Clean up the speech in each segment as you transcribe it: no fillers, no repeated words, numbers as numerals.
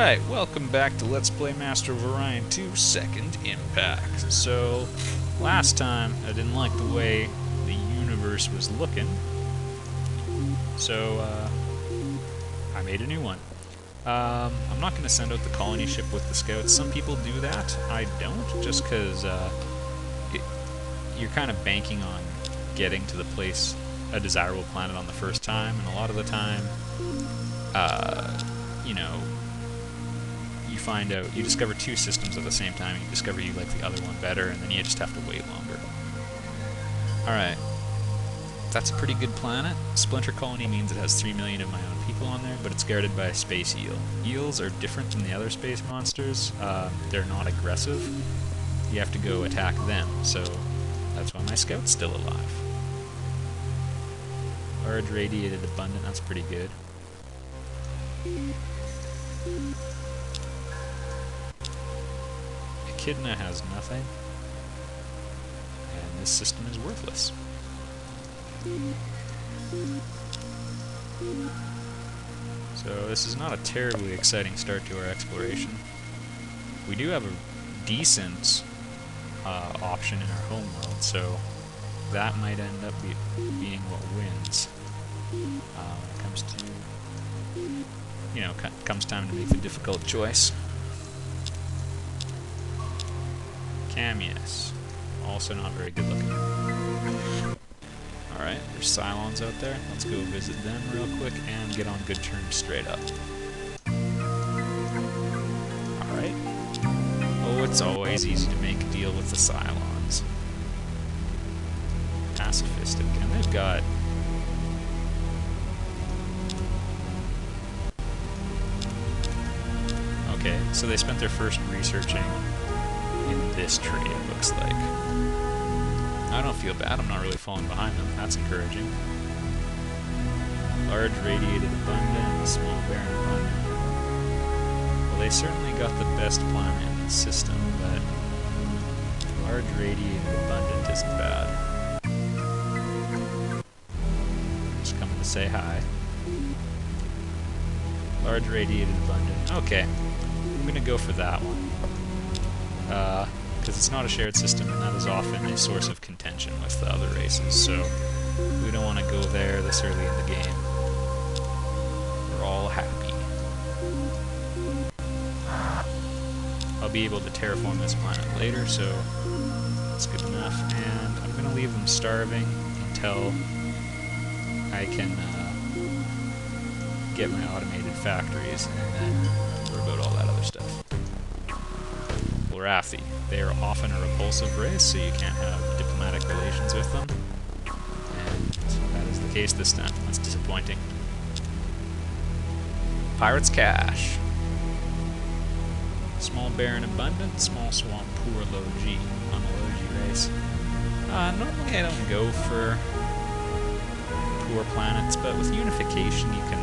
Alright, welcome back to Let's Play Master of Orion 2 Second Impact. So, last time I didn't like the way the universe was looking, so I made a new one. I'm not going to send out the colony ship with the scouts. Some people do that. I don't, just because you're kind of banking on getting to the place, a desirable planet on the first time, and a lot of the time, you know, you find out, you discover two systems at the same time, and you discover you like the other one better, and then you just have to wait longer. Alright, that's a pretty good planet. Splinter Colony means it has 3 million of my own people on there, but it's guarded by a space eel. Eels are different than the other space monsters. They're not aggressive. You have to go attack them, so that's why my scout's still alive. Large radiated abundant, that's pretty good. Echidna has nothing, and this system is worthless. So this is not a terribly exciting start to our exploration. We do have a decent option in our home world, so that might end up being what wins. When it comes to, you know, comes time to make the difficult choice. Camius, also not very good looking. Alright, there's Cylons out there. Let's go visit them real quick and get on good terms straight up. Alright. Oh, it's always easy to make a deal with the Cylons. Pacifistic, and they've got... Okay, so they spent their first researching in this tree, it looks like. I don't feel bad, I'm not really falling behind them, that's encouraging. Large radiated abundant, small barren abundant. Well, they certainly got the best planet in the system, but large radiated abundant isn't bad. Just coming to say hi. Large radiated abundant, okay. I'm gonna go for that one. Because it's not a shared system, and that is often a source of contention with the other races, so we don't want to go there this early in the game. We're all happy. I'll be able to terraform this planet later, so that's good enough, and I'm going to leave them starving until I can get my automated factories, and then remember about all that other stuff. Wrathi. They are often a repulsive race, so you can't have diplomatic relations with them. And that is the case this time. That's disappointing. Pirates Cache. Small barren abundant, small swamp poor low G. On a low G race. Normally I don't go for poor planets, but with unification you can,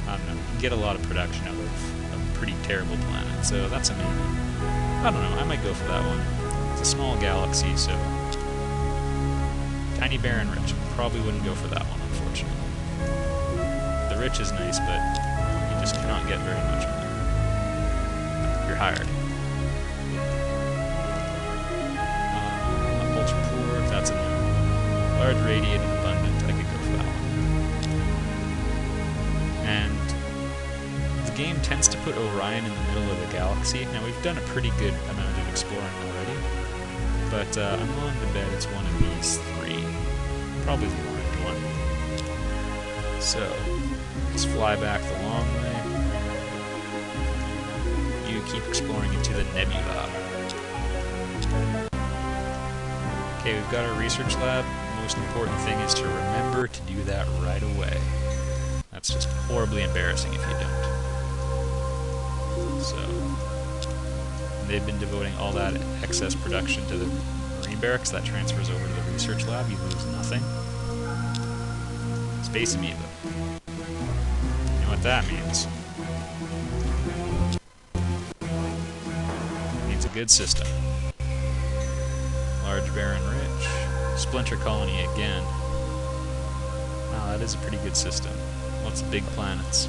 I don't know, you can get a lot of production out of a pretty terrible planet, so that's a maybe. I don't know, I might go for that one. It's a small galaxy, so... Tiny barren rich. Probably wouldn't go for that one, unfortunately. The rich is nice, but you just cannot get very much of it. You're hired. Ultra poor, that's a no. Large radiated abundant, I could go for that one. And the game tends to put Orion in the middle of the galaxy. Now, we've done a pretty good amount of exploring already, but I'm willing to bet it's one of these three. Probably the orange one. So, let's fly back the long way. You keep exploring into the nebula. Okay, we've got our research lab. The most important thing is to remember to do that right away. That's just horribly embarrassing if you don't. So, they've been devoting all that excess production to the Marine Barracks. That transfers over to the research lab. You lose nothing. Space amoeba. You know what that means? It means a good system. Large barren rich. Splinter colony again. Wow, that is a pretty good system. Lots of big planets.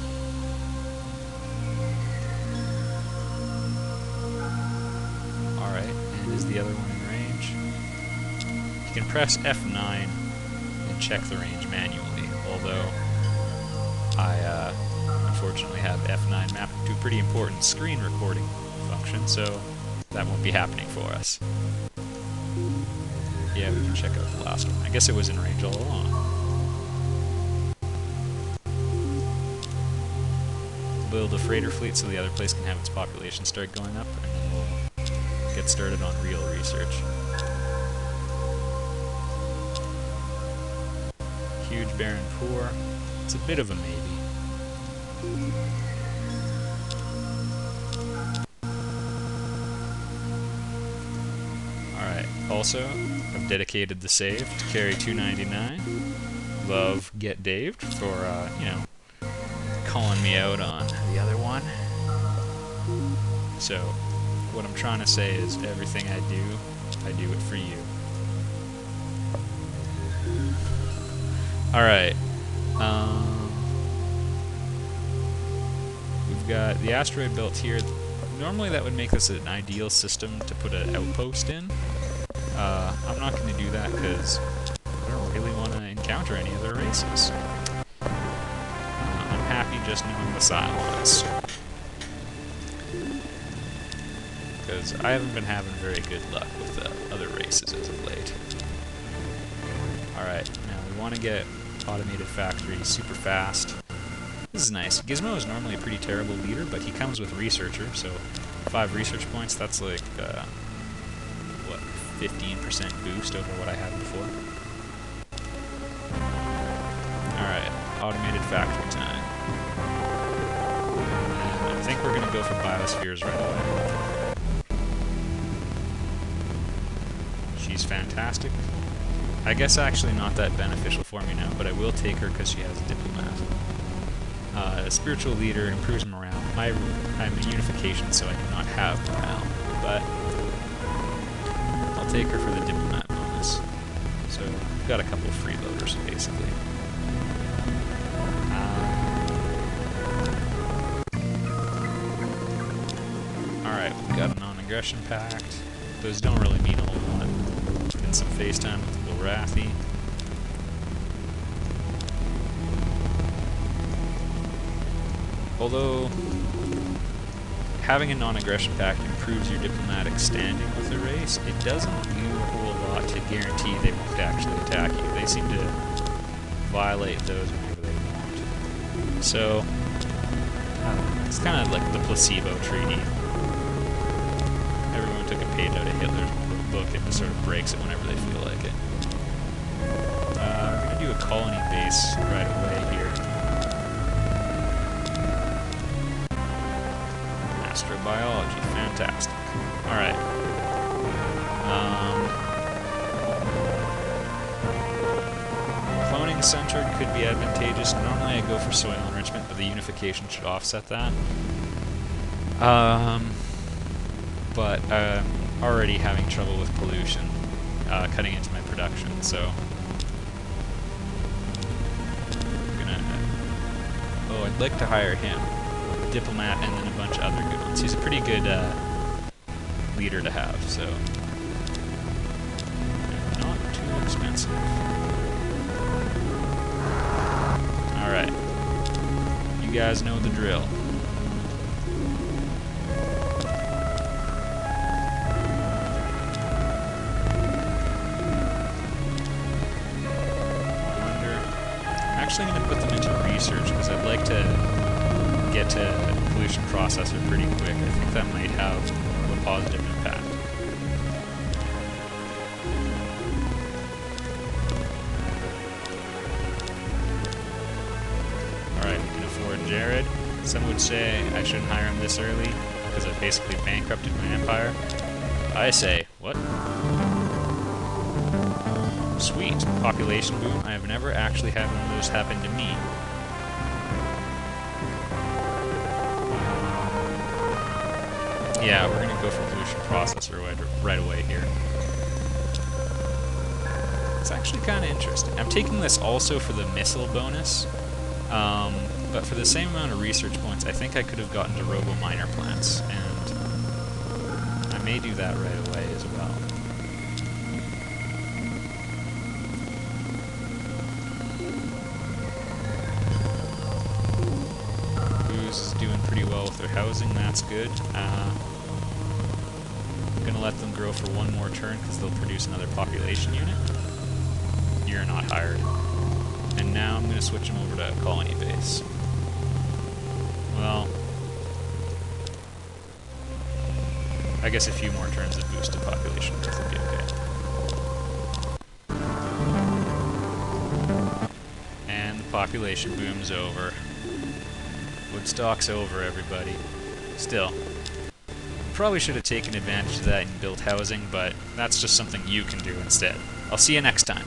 Is the other one in range? You can press F9 and check the range manually, although I unfortunately have F9 mapped to a pretty important screen recording function, so that won't be happening for us. Yeah, we can check out the last one. I guess it was in range all along. Build a freighter fleet so the other place can have its population start going up, and then we'll get started on real research. Huge barren poor. It's a bit of a maybe. Alright, also, I've dedicated the save to carry 299. Love Get Daved for, you know, calling me out on the other one. So, what I'm trying to say is everything I do it for you. Alright. We've got the asteroid belt here. Normally that would make this an ideal system to put an outpost in. I'm not going to do that because I don't really want to encounter any other races. I'm happy just knowing the Cylons. Because I haven't been having very good luck with other races as of late. Alright, now we want to get automated factory super fast. This is nice. Gizmo is normally a pretty terrible leader, but he comes with researcher, so 5 research points, that's like, what, 15% boost over what I had before. Alright, automated factory time. And I think we're going to go for biospheres right away. She's fantastic. I guess actually not that beneficial for me now, but I will take her because she has a diplomat. Spiritual leader improves morale. I'm a unification, so I do not have morale, but I'll take her for the diplomat bonus. So we've got a couple of freeloaders, basically. Alright, we've got a non-aggression pact. Those don't really mean a whole lot. And some FaceTime with Wilrathi. Although, having a non-aggression pact improves your diplomatic standing with the race, it doesn't do a whole lot to guarantee they won't actually attack you. They seem to violate those whenever they want. So, it's kind of like the placebo treaty. Everyone took a page out of Hitler's book and just sort of breaks it whenever they feel like it. We're going to do a colony base right away here. Astrobiology, fantastic. Alright. Cloning centered could be advantageous. Normally I go for soil enrichment, but the unification should offset that. But I'm already having trouble with pollution cutting into my production, so I'm gonna... Oh, I'd like to hire him. Diplomat and then a bunch of other good ones. He's a pretty good leader to have, so not too expensive. Alright. You guys know the drill. I'm actually going to put them into research because I'd like to get to pollution processor pretty quick. I think that might have a positive impact. Alright, we can afford Jared. Some would say I shouldn't hire him this early because I've basically bankrupted my empire. I say, what? Sweet. Population boom. I have never actually had one of those happen to me. Yeah, we're going to go for pollution processor right away here. It's actually kind of interesting. I'm taking this also for the missile bonus, but for the same amount of research points, I think I could have gotten to robo-miner plants, and I'm may do that right away as well. Booze is doing pretty well with their housing, that's good. I'm gonna let them grow for one more turn because they'll produce another population unit. You're not hired. And now I'm gonna switch them over to colony base. Well, I guess a few more turns of boosted population growth would be okay. And the population boom's over. Woodstock's over, everybody. Still, probably should have taken advantage of that and built housing, but that's just something you can do instead. I'll see you next time.